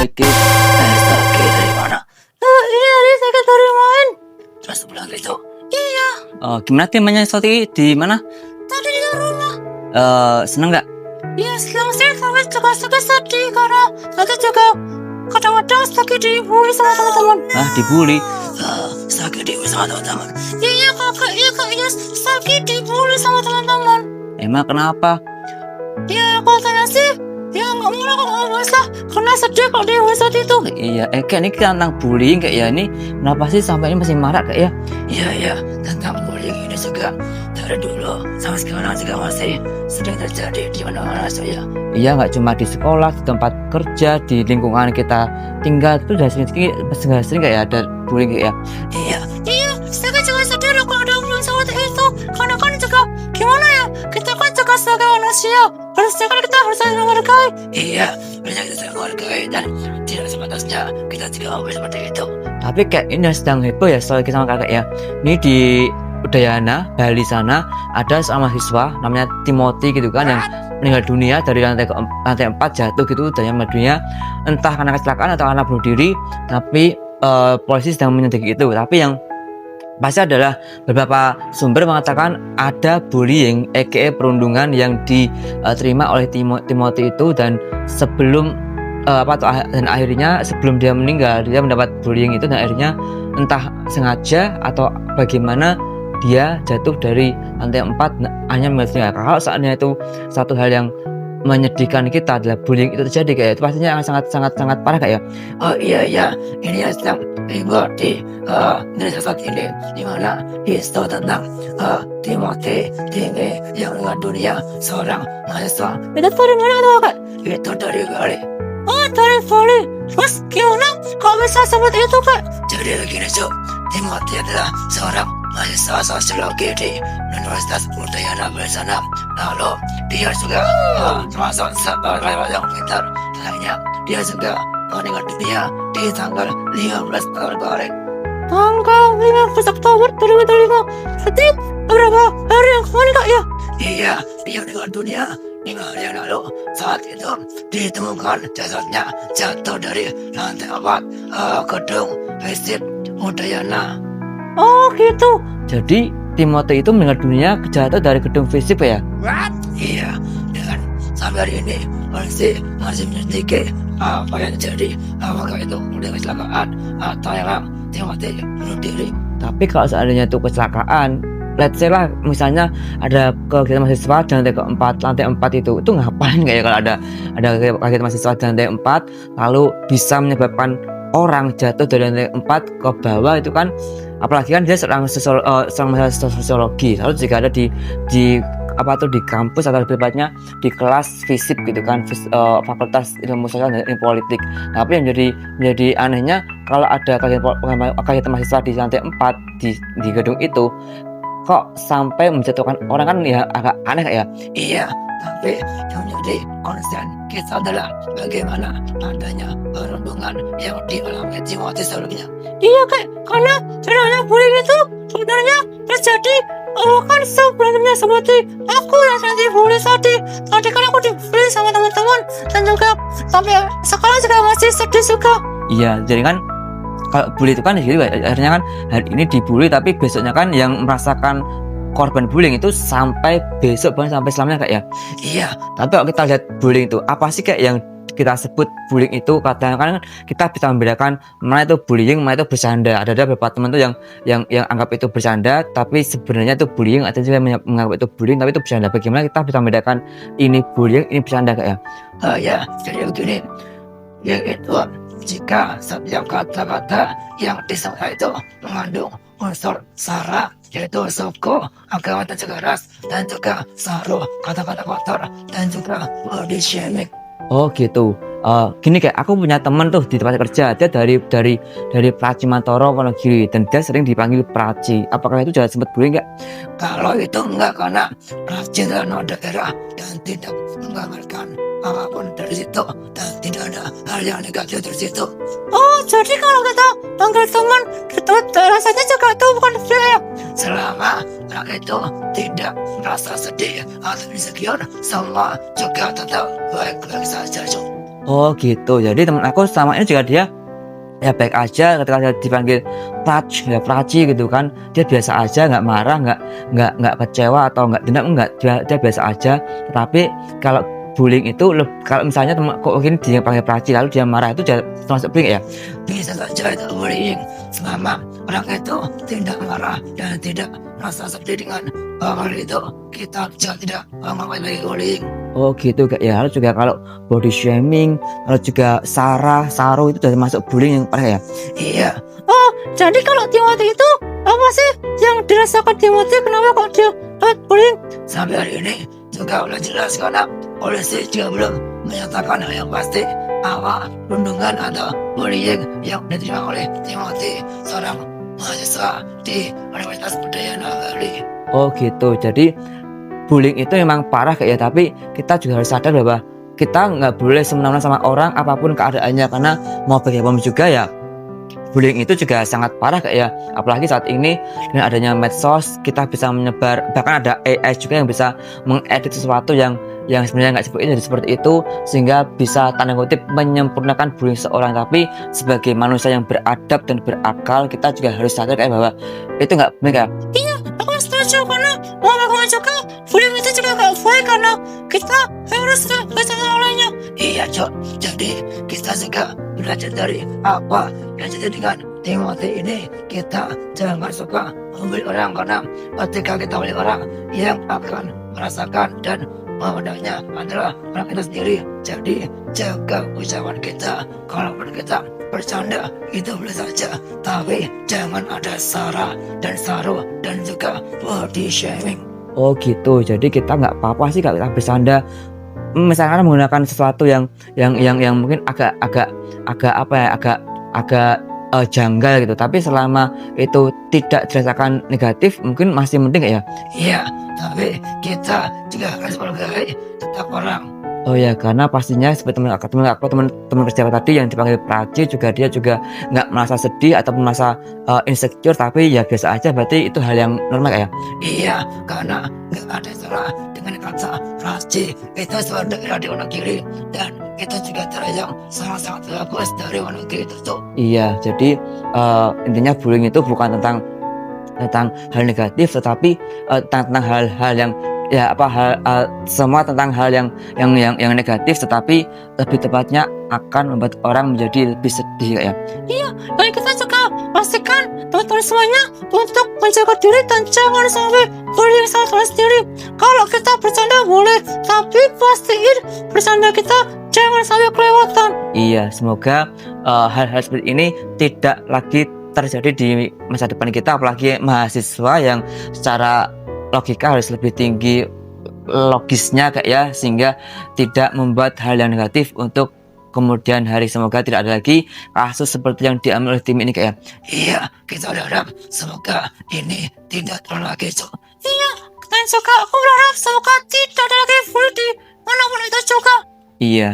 sakit dari mana? Ini hari sakit dari main. Terus bilang gitu. Iya, Gimana temannya Soti di mana? tadi di rumah. Seneng nggak? Ya, selama sih tapi juga sakit sedih karena sakit juga kadang-kadang sakit dibully sama teman-teman. Dibully. Sakit di sama teman-teman. Iya kakak, iya sakit dibully sama teman-teman. Emang kenapa? Ya katanya sih, ya nggak mau kalau ngomong lah, karena sedih kalau dia saat itu. Iya, kayak ini tentang bullying kayak ya ini. Kenapa sih sampai ini masih marah kayak ya? Iya, tentang bullying ini juga dari dulu sampai sekarang juga masih sering terjadi di mana-mana saya. Iya, nggak cuma di sekolah, di tempat kerja, di lingkungan kita tinggal itu udah sering kayak ya ada bullying kayak ya. Iya, Saya kan juga sedih loh kalau ada bullying seperti itu, karena kan juga gimana ya, kita kan juga sebagai manusia, harusnya kan kita harus saling menghargai. iya, banyak kita menghargai dan tidak sepantasnya kita juga ngomong seperti itu. Tapi kayak ini sedang heboh ya soal kita sama kakak ya. Ini di Udayana, Bali sana ada seorang mahasiswa namanya Timothy gitu kan yang meninggal dunia dari lantai 4 jatuh gitu dan yang meninggal dunia entah karena kecelakaan atau karena bunuh diri, tapi polisi sedang menyelidiki itu. Tapi yang pasti adalah beberapa sumber mengatakan ada bullying aka perundungan yang diterima oleh Timothy itu dan sebelum dan akhirnya sebelum dia meninggal dia mendapat bullying itu dan akhirnya entah sengaja atau bagaimana dia jatuh dari lantai 4 hanya meninggal. Kalau seandainya itu satu hal yang menyedihkan kita adalah bullying itu terjadi kayak itu pastinya akan sangat parah kayak ya. Oh iya, ini yang sedang ribut di Indonesia saat ini, di mana isu tentang Timothy yang meninggal dunia seorang mahasiswa. Itu dari mana tuh kak? Itu dari Bali. Oh dari Bali. Terus gimana? Kok bisa seperti itu kak? Jadi begini Cuk, Timothy adalah seorang mahasiswa sosiologi di Universitas Udayana Bali sana. Lalu dia juga termasuk seorang yang pintar. Lainnya dia juga meninggal dunia di tanggal 15 tahun kemarin. Tanggal 15 Oktober 2005. Berarti berapa hari yang kemarin kak ya? Iya, dia meninggal dunia 5 hari yang lalu. Saat itu ditemukan jasadnya jatuh dari lantai 4 gedung Visip Udayana. Oh gitu. Jadi Timothy itu meninggal dunia jatuh dari gedung Visip ya. Iya, dan sampai hari ini polisi masih menyelidiki apa yang terjadi, apakah itu udah kecelakaan atau yang Timothy bunuh diri. Tapi kalau seandainya itu kecelakaan, let's say lah misalnya ada kegiatan mahasiswa di lantai 4 itu ngapain kayak kalau ada kegiatan mahasiswa di lantai 4 lalu bisa menyebabkan orang jatuh dari lantai 4 ke bawah itu kan, apalagi kan dia seorang mahasiswa sosiologi, lalu jika ada di kampus atau lebih tepatnya di kelas FISIP gitu kan, Fakultas Ilmu Sosial dan Ilmu Politik. Tapi yang menjadi anehnya kalau ada kegiatan mahasiswa di lantai 4 di gedung itu kok sampai menjatuhkan orang, kan ya agak aneh kayak ya. Iya, tapi yang menjadi concern kita adalah bagaimana adanya perundungan yang dialami Timothy sebelumnya. Iya kak, karena sebenarnya bullying itu sebenarnya terjadi kan sebelumnya seperti aku yang sering dibully tadi kan aku dibully sama teman-teman dan juga sampai sekarang juga masih sedih juga. Iya, jadi kan kalau bully itu kan gitu, akhirnya kan hari ini dibully tapi besoknya kan yang merasakan korban bullying itu sampai besok bukan sampai selamanya kayak ya. Iya, Tapi kalau kita lihat bullying itu apa sih kayak yang kita sebut bullying itu, kadang-kadang kita bisa membedakan mana itu bullying, mana itu bercanda. Ada beberapa teman tuh yang anggap itu bercanda tapi sebenarnya itu bullying, atau juga menganggap itu bullying tapi itu bercanda. Bagaimana kita bisa membedakan ini bullying, ini bercanda kayak ya? ya, jadi begini, yaitu jika setiap kata-kata yang disebut itu mengandung unsur sara, yaitu suku, agama dan juga ras, dan juga saruh kata-kata kotor dan juga body shaming. Oh gitu. Gini kayak aku punya teman tuh di tempat kerja, dia dari Praci Mantoro Wonogiri dan dia sering dipanggil Praci. Apakah itu juga sempat bullying nggak? Kalau itu enggak, karena Praci adalah daerah dan tidak menggambarkan apapun dari situ dan tidak ada hal yang negatif dari situ. Oh jadi kalau kita panggil teman gitu rasanya juga itu bukan bullying ya? Selama orang itu tidak merasa sedih atau insecure, semua juga tetap baik-baik saja. Oh gitu. Jadi teman aku selama ini juga dia ya baik aja ketika dia dipanggil Praci gitu kan, dia biasa aja, nggak marah, nggak kecewa atau nggak dendam, nggak, dia biasa aja. Tetapi kalau bullying itu kalau misalnya teman kok ini dia panggil Praci lalu dia marah, itu termasuk bullying ya? Bisa saja itu bullying selama orang itu tidak marah dan tidak merasa sedih dengan hal itu, kita juga tidak menganggap lagi bullying. Oh gitu Kak ya. Lalu juga kalau body shaming, lalu juga Saru itu sudah masuk bullying yang parah ya? Iya, Oh, jadi kalau Timothy itu apa sih yang dirasakan Timothy? Kenapa kok dia dapat bullying? sampai hari ini juga belum jelas karena polisi juga belum menyatakan hal yang pasti apa perundungan atau bullying yang diterima oleh Timothy, seorang mahasiswa di Universitas Udayana Bali. Oh gitu. Jadi bullying itu memang parah Kak ya, tapi kita juga harus sadar bahwa kita nggak boleh semena-mena sama orang apapun keadaannya, karena mau bagaimana juga ya bullying itu juga sangat parah Kak ya. Apalagi saat ini dengan adanya medsos, kita bisa menyebar, bahkan ada AI juga yang bisa mengedit sesuatu yang sebenarnya nggak seperti itu, sehingga bisa tanda kutip menyempurnakan bullying seorang. Tapi sebagai manusia yang beradab dan berakal, kita juga harus sadar kayak bahwa itu nggak baik ya. Iya, aku setuju karena mau bagaimana juga bullying itu juga gak baik karena kita harus bersama olehnya. Iya Cok, jadi kita juga belajar dari apa yang terjadi dengan Timothy ini. Kita jangan suka membuli orang, karena ketika kita membuli orang yang akan merasakan dan memandangnya adalah orang kita sendiri. Jadi jaga ucapan kita, kalaupun kita bercanda itu boleh saja, tapi jangan ada sara dan saru dan juga body shaming. Oh gitu. Jadi kita nggak apa-apa sih kalau kita bercanda, misalkan menggunakan sesuatu yang mungkin agak apa ya, agak janggal gitu, tapi selama itu tidak dirasakan negatif mungkin masih mending ya. Iya, tapi kita juga harus menghargai tetap orang. Oh ya, karena pastinya seperti teman kerja tadi yang dipanggil Praci juga, dia juga nggak merasa sedih ataupun merasa insecure, tapi ya biasa aja. Berarti itu hal yang normal ya. Iya, karena nggak ada salah dengan kata Praci. Itu suara daerah di Wonogiri dan itu juga terayang sangat-sangat bagus dari Wonogiri itu tuh. Iya, jadi intinya bullying itu bukan tentang hal negatif, tetapi tentang hal-hal yang ya semua tentang hal yang negatif, tetapi lebih tepatnya akan membuat orang menjadi lebih sedih kayak ya. Iya, dan kita juga pastikan teman-teman semuanya untuk menjaga diri dan jangan sampai bullying sama teman sendiri. Kalau kita bercanda boleh, tapi pastiin bercanda kita jangan sampai kelewatan. Iya, semoga hal-hal seperti ini tidak lagi terjadi di masa depan kita, apalagi mahasiswa yang secara logika harus lebih tinggi logisnya kayak ya, sehingga tidak membuat hal yang negatif untuk kemudian hari. Semoga tidak ada lagi kasus seperti yang diambil oleh tim ini kayak ya. Iya, kita berharap semoga ini tidak terulang lagi Cok. Iya, dan juga aku berharap semoga tidak ada lagi bully di manapun itu juga. Iya.